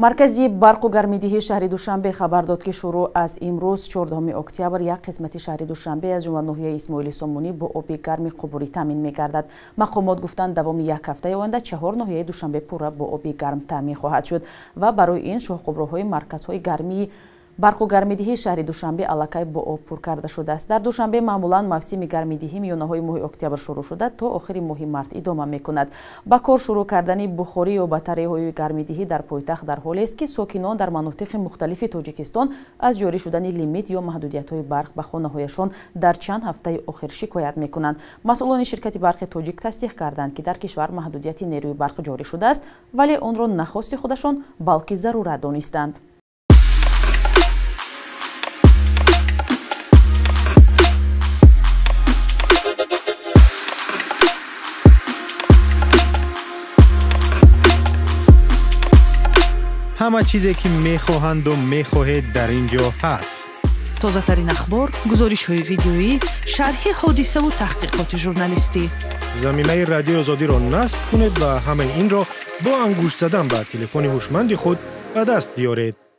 маркази барқу гармидиҳии шаҳри Душанбе хабар дод ки шуруъ аз имрӯз 14 октябр як қисмати шаҳри Душанбе аз ҷумла ноҳияи Исмоили Сомонӣ бо оби гарми қубурӣ таъмин мегардад. Мақомот гуфтанд давоми як ҳафтаи оянда 4 ноҳияи Душанбе пурра бо оби гарм таъмин хоҳад шуд ва барои ин шоҳқуброҳои марказҳои гармии барқу гармидиҳии шаҳри Душанбе аллакай бо об пур карда шудааст. Дар Душанбе маъмулан мавсими гармидиҳӣ миёнаҳои моҳи октябр шурӯъ шуда то охири моҳи март идома мекунад. Ба кор шурӯъ кардани бухорӣ ё батареяҳои гармидиҳӣ дар пойтахт дар ҳолест ки сокинон дар манотиқи мухталифи Тоҷикистон аз ҷорӣ шудани лимит ё маҳдудиятҳои барқ ба хонаҳояшон дар чанд ҳафтаи охир шикоят мекунанд. Масъулони ширкати барқи тоҷик тасдиқ карданд ки дар кишвар маҳдудияти нерӯи барқ ҷорӣ шудааст, вале онро на хости худашон балки зарурат донистанд. همه چیزی که میخواهند و میخواهید در اینجا هست. تازه‌ترین اخبار، گزارش‌های ویدیویی، شرح حادثه و تحقیقات ژورنالیستی. زمینه رادیو آزادی را نصب کنید و همین این را با انگشت زدن به تلفن هوشمند خود به دست بیارید.